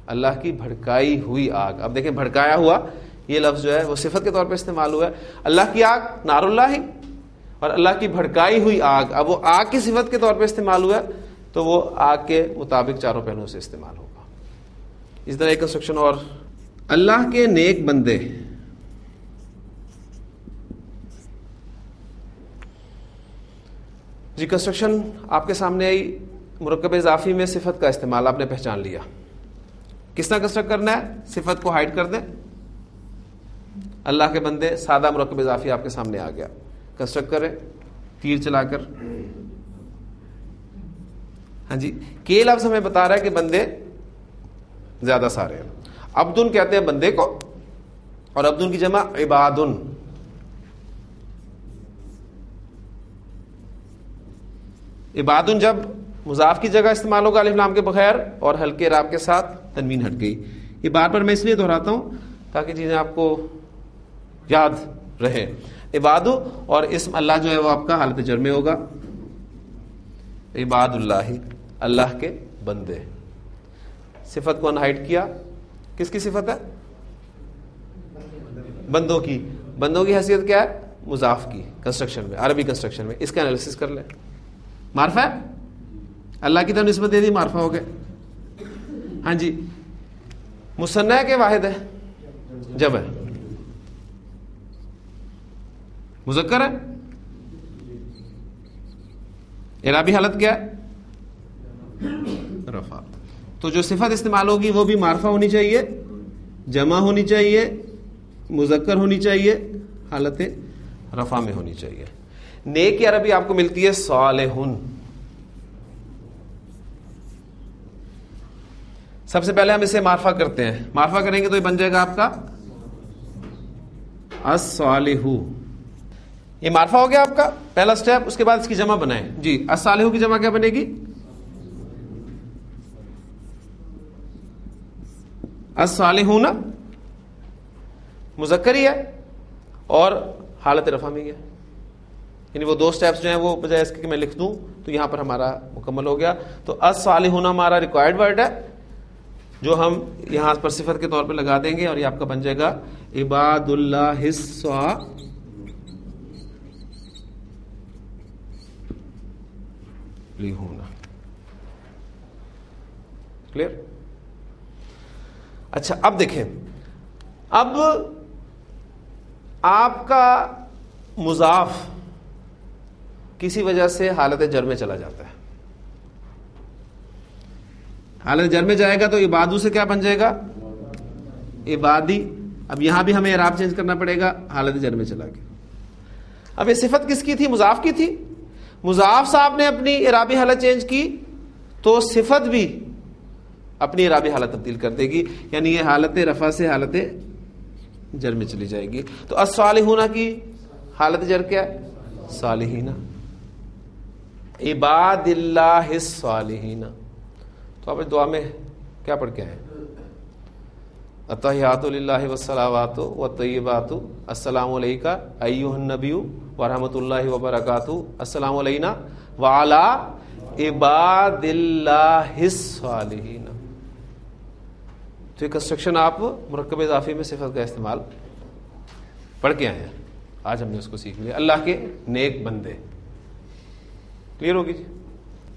اللہ کی بھڑکائی ہوئی آگ. اب دیکھیں بھڑکایا ہوا یہ لفظ جو ہے وہ صفت کے طور پہ استعمال ہوا ہے. اللہ کی آگ نار اللہ اور اللہ کی بھڑکائی ہوئی آگ, اب وہ آگ کی صفت کے طور پہ استعمال ہوا ہے تو وہ آگ کے مطابق چاروں پہلوؤں سے استعمال ہوگا. اس طرح ایک کنسٹرکشن اور, اللہ کے نیک بندے. جی کنسٹرکشن آپ کے سامنے آئی, مرکب اضافی میں صفت کا استعمال آپ نے پہچان لیا. کس طرح کنسٹرکٹ کرنا ہے؟ صفت کو ہائڈ کر دیں, اللہ کے بندے, سادہ مرکب اضافی آپ کے سامنے آ گیا. کنسٹرکٹ کریں تیر چلا کر. ہاں جی, کے لفظ ہمیں بتا رہا ہے کہ بندے زیادہ سارے ہیں. عبدن کہتے ہیں بندے کو, اور عبدن کی جمع عبادن. عبادن جب مضاف کی جگہ استعمال ہوگا الف لام کے بغیر اور ہلکے اعراب کے ساتھ, تنوین ہٹ گئی. یہ بار بار میں اس لیے دہراتا ہوں تاکہ چیزیں آپ کو یاد رہے. عبادو اور اسم اللہ جو ہے وہ آپ کا حالت جر میں ہوگا. عباد اللہ, اللہ کے بندے. صفت کو انہائٹ کیا, کس کی صفت ہے؟ بندوں کی. بندوں کی حیثیت کیا ہے؟ مضاف کی. کنسٹرکشن میں, عربی کنسٹرکشن میں اس کا انالیسس کر لیں. معرفہ ہے, اللہ کی طرف نسبت دے دی, معرفہ ہو گئے. ہاں جی, مثنیٰ کے واحد ہے, جمع ہے. مذکر ہے, اعرابی حالت کیا ہے؟ رفع. تو جو صفت استعمال ہوگی وہ بھی معرفہ ہونی چاہیے, جمع ہونی چاہیے, مذکر ہونی چاہیے, حالت رفع میں ہونی چاہیے. نیک کی عربی آپ کو ملتی ہے صالحون. سب سے پہلے ہم اسے معرفہ کرتے ہیں. معرفہ کریں گے تو یہ بن جائے گا آپ کا الصالح. یہ معرفہ ہو گیا آپ کا پہلا سٹیپ. اس کے بعد اس کی جمع بنائیں. جی, الصالح کی جمع کیا بنے گی؟ الصالحون مذکر ہی ہے اور حالت رفع میں ہی ہے. یعنی وہ دو سٹیپس جو ہیں وہ بجائے اس کے کہ میں لکھ دوں تو یہاں پر ہمارا مکمل ہو گیا. تو الصالحون ہمارا ریکوائرڈ ورڈ ہے جو ہم یہاں پر صفت کے طور پہ لگا دیں گے اور یہ آپ کا بن جائے گا عباد اللہ الصالحون. کلیئر؟ اچھا, اب دیکھیں, اب آپ کا مضاف کسی وجہ سے حالت جر میں چلا جاتا ہے. حالت جر میں جائے گا تو عبادو سے کیا بن جائے گا؟ عبادی. اب یہاں بھی ہمیں اعراب چینج کرنا پڑے گا, حالت جر میں چلا گیا. اب یہ صفت کس کی تھی؟ مضاف کی تھی. مضاف صاحب نے اپنی اعرابی حالت چینج کی تو صفت بھی اپنی اعرابی حالت تبدیل کر دے گی, یعنی یہ حالت رفع سے حالت جر میں چلی جائے گی. تو الصالحون کی حالت جر کیا ہے؟ صالحین. عباد اللہ الصالحین. تو آپ دعا میں کیا پڑھ کے آئے؟ التحیات للہ والصلوات والطیبات السلام علیک ایھا النبی ورحمۃ اللہ وبرکاتہ السلام علینا وعلی عباد اللہ الصالحین. تو یہ کنسٹرکشن آپ مرکب اضافی میں صفت کا استعمال پڑھ کے آئے ہیں. آج ہم نے اس کو سیکھ لیا. اللہ کے نیک بندے. کلیئر ہوگی جی؟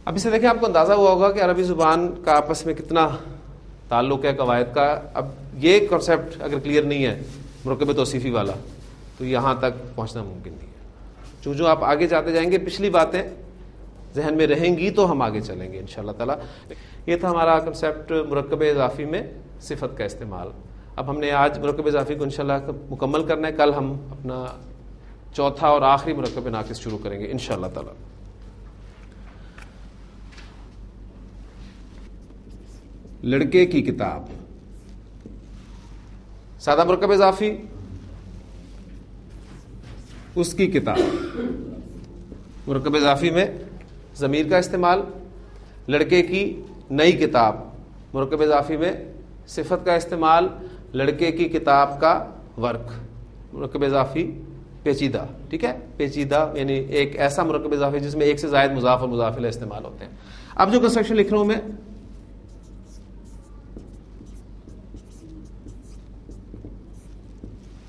اب اسے دیکھیں, آپ کو اندازہ ہوا ہوگا کہ عربی زبان کا آپس میں کتنا تعلق ہے قواعد کا. اب یہ کنسیپٹ اگر کلیئر نہیں ہے مرکب توصیفی والا تو یہاں تک پہنچنا ممکن نہیں ہے. جو آپ آگے جاتے جائیں گے پچھلی باتیں ذہن میں رہیں گی تو ہم آگے چلیں گے انشاءاللہ تعالی. یہ تھا ہمارا کنسیپٹ مرکب اضافی میں صفت کا استعمال. اب ہم نے آج مرکب اضافی کو انشاءاللہ مکمل کرنا ہے. کل ہم اپنا چوتھا اور آخری مرکب ناقص شروع کریں گے انشاءاللہ تعالی. لڑکے کی کتاب, سادہ مرکب اضافی, اس کی کتاب. مرکب اضافی میں ضمیر کا استعمال. لڑکے کی نئی کتاب, مرکب اضافی میں صفت کا استعمال. لڑکے کی کتاب کا ورک, مرکب اضافی پیچیدہ. ٹھیک ہے, پیچیدہ یعنی ایک ایسا مرکب اضافی جس میں ایک سے زائد مضاف اور مضاف الیہ استعمال ہوتے ہیں. اب جو کنسٹرکشن لکھ رہا ہوں میں,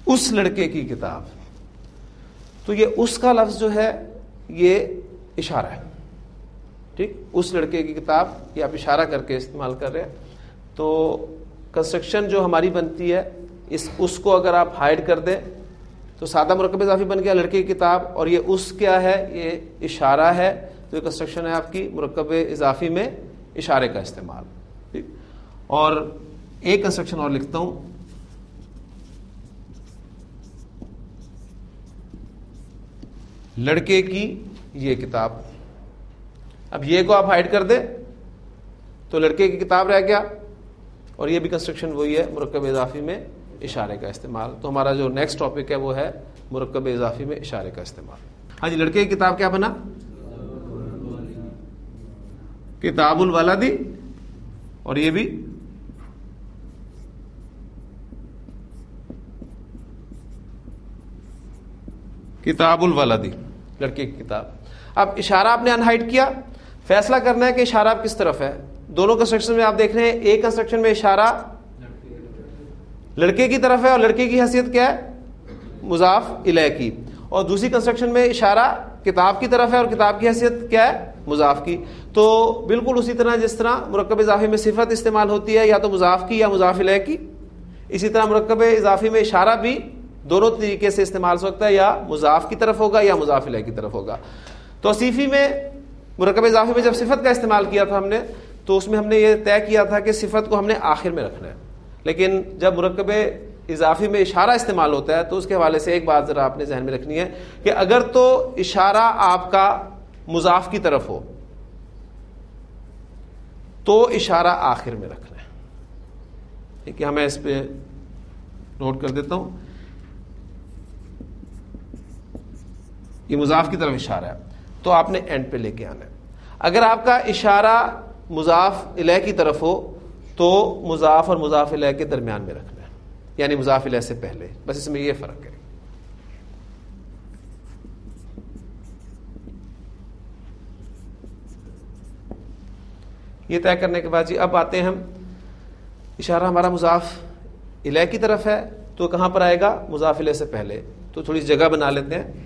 اس لڑکے کی کتاب. تو یہ اس کا لفظ جو ہے یہ اشارہ ہے. ٹھیک, اس لڑکے کی کتاب یہ آپ اشارہ کر کے استعمال کر رہے ہیں. تو کنسٹرکشن جو ہماری بنتی ہے اس کو اگر آپ ہائڈ کر دیں تو سادہ مرکب اضافی بن گیا لڑکے کی کتاب, اور یہ اس کیا ہے, یہ اشارہ ہے. تو یہ کنسٹرکشن ہے آپ کی مرکب اضافی میں اشارے کا استعمال. ٹھیک, اور ایک کنسٹرکشن اور لکھتا ہوں, لڑکے کی یہ کتاب. اب یہ کو آپ ہائڈ کر دیں تو لڑکے کی کتاب رہ گیا, اور یہ بھی کنسٹرکشن وہی ہے مرکب اضافی میں اشارے کا استعمال. تو ہمارا جو نیکسٹ ٹاپک ہے وہ ہے مرکب اضافی میں اشارے کا استعمال. ہاں جی, لڑکے کی کتاب کیا بنا؟ کتاب الولدی, اور یہ بھی کتاب الولدی, لڑکے کی کتاب. اب اشارہ آپ نے انہائڈ کیا, فیصلہ کرنا ہے کہ اشارہ آپ کس طرف ہے. دونوں کنسٹرکشن میں آپ دیکھ رہے ہیں, ایک کنسٹرکشن میں اشارہ لڑکے کی طرف ہے اور لڑکے کی حیثیت کیا ہے؟ مضاف الیہ کی. اور دوسری کنسٹرکشن میں اشارہ کتاب کی طرف ہے اور کتاب کی حیثیت کیا ہے؟ مضاف کی. تو بالکل اسی طرح جس طرح مرکب اضافی میں صفت استعمال ہوتی ہے یا تو مضاف کی یا مضاف الیہ کی, اسی طرح مرکب اضافی میں اشارہ بھی دونوں طریقے سے استعمال ہو سکتا ہے, یا مضاف کی طرف ہوگا یا مضاف الیہ کی طرف ہوگا. توصیفی میں مرکب اضافی میں جب صفت کا استعمال کیا تھا ہم نے, تو اس میں ہم نے یہ طے کیا تھا کہ صفت کو ہم نے آخر میں رکھنا ہے. لیکن جب مرکب اضافی میں اشارہ استعمال ہوتا ہے تو اس کے حوالے سے ایک بات ذرا آپ نے ذہن میں رکھنی ہے کہ اگر تو اشارہ آپ کا مضاف کی طرف ہو تو اشارہ آخر میں رکھنا ہے. ٹھیک ہے, میں اس پہ نوٹ کر دیتا ہوں. یہ مضاف کی طرف اشارہ ہے تو آپ نے اینڈ پہ لے کے آنا ہے. اگر آپ کا اشارہ مضاف الیہ کی طرف ہو تو مضاف اور مضاف الیہ کے درمیان میں رکھنا ہے, یعنی مضاف الیہ سے پہلے. بس اس میں یہ فرق ہے. یہ طے کرنے کے بعد جی اب آتے ہیں ہم, اشارہ ہمارا مضاف الیہ کی طرف ہے تو کہاں پر آئے گا؟ مضاف الیہ سے پہلے. تو تھوڑی جگہ بنا لیتے ہیں.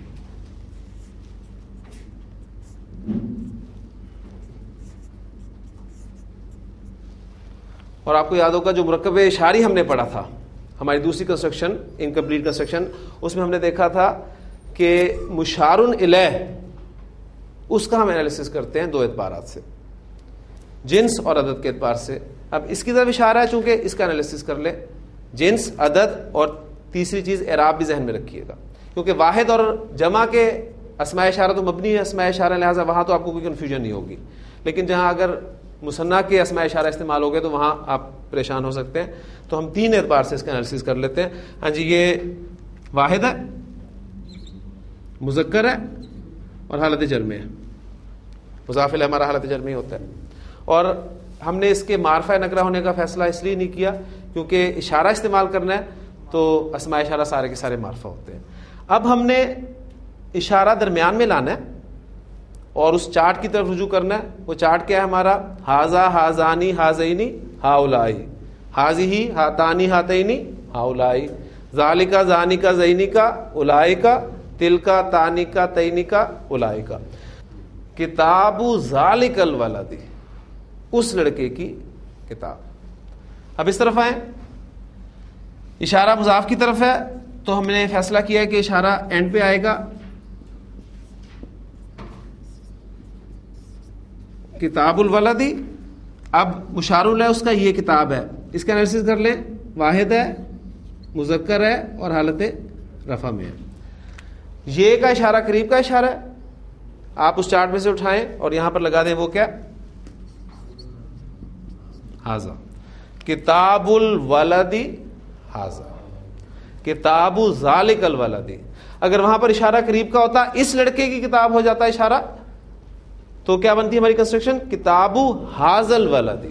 اور آپ کو یاد ہوگا جو مرکب اشاری ہم نے پڑھا تھا ہماری دوسری کنسٹرکشن انکمپلیٹ کنسٹرکشن, اس میں ہم نے دیکھا تھا کہ مشار الیہ اس کا ہم انالیسس کرتے ہیں دو اعتبارات سے, جنس اور عدد کے اعتبار سے. اب اس کی طرف اشارہ ہے, چونکہ اس کا انالیسس کر لیں, جنس, عدد, اور تیسری چیز اعراب بھی ذہن میں رکھیے گا, کیونکہ واحد اور جمع کے اسماء اشارہ تو مبنی ہے اسماء اشارہ, لہٰذا وہاں تو آپ کو کوئی کنفیوژن نہیں ہوگی. لیکن جہاں اگر مثنیٰ کے اسماء اشارہ استعمال ہو گئے تو وہاں آپ پریشان ہو سکتے ہیں. تو ہم تین اعتبار سے اس کا انالیسس کر لیتے ہیں. ہاں جی, یہ واحد ہے, مذکر ہے, اور حالت جر میں ہے. مضاف الیہ ہمارا حالت جر میں ہی ہوتا ہے. اور ہم نے اس کے معرفہ نکرہ ہونے کا فیصلہ اس لیے نہیں کیا کیونکہ اشارہ استعمال کرنا ہے تو اسماء اشارہ سارے کے سارے معرفہ ہوتے ہیں. اب ہم نے اشارہ درمیان میں لانا ہے اور اس چارٹ کی طرف رجوع کرنا ہے. وہ چارٹ کیا ہے ہمارا؟ ہاذا, ہاذانی, ہاذینی, ہاؤلائی, ہاذیہی, ہاتانی, ہاتینی, ہاؤلائی, ذالکا, ذانکا, زینکا, اولائکا, تلکا, تانکا, تینکا, اولائکا. کتاب ذالک الولد, اس لڑکے کی کتاب. اب اس طرف آئیں, اشارہ مضاف کی طرف ہے تو ہم نے فیصلہ کیا ہے کہ اشارہ اینڈ پہ آئے گا. کتاب الولدی, اب مشار الیہ اس کا یہ کتاب ہے, اس کا انالیسس کر لیں. واحد ہے, مذکر ہے, اور حالت رفع میں ہے. یہ کا اشارہ قریب کا اشارہ ہے, آپ اس چارٹ میں سے اٹھائیں اور یہاں پر لگا دیں. وہ کیا؟ ہاذا. کتاب الولدی ہاذا, کتاب ذالک الولدی. اگر وہاں پر اشارہ قریب کا ہوتا, اس لڑکے کی کتاب ہو جاتا اشارہ, تو کیا بنتی ہے ہماری کنسٹرکشن؟ کتاب ھذا الولدی.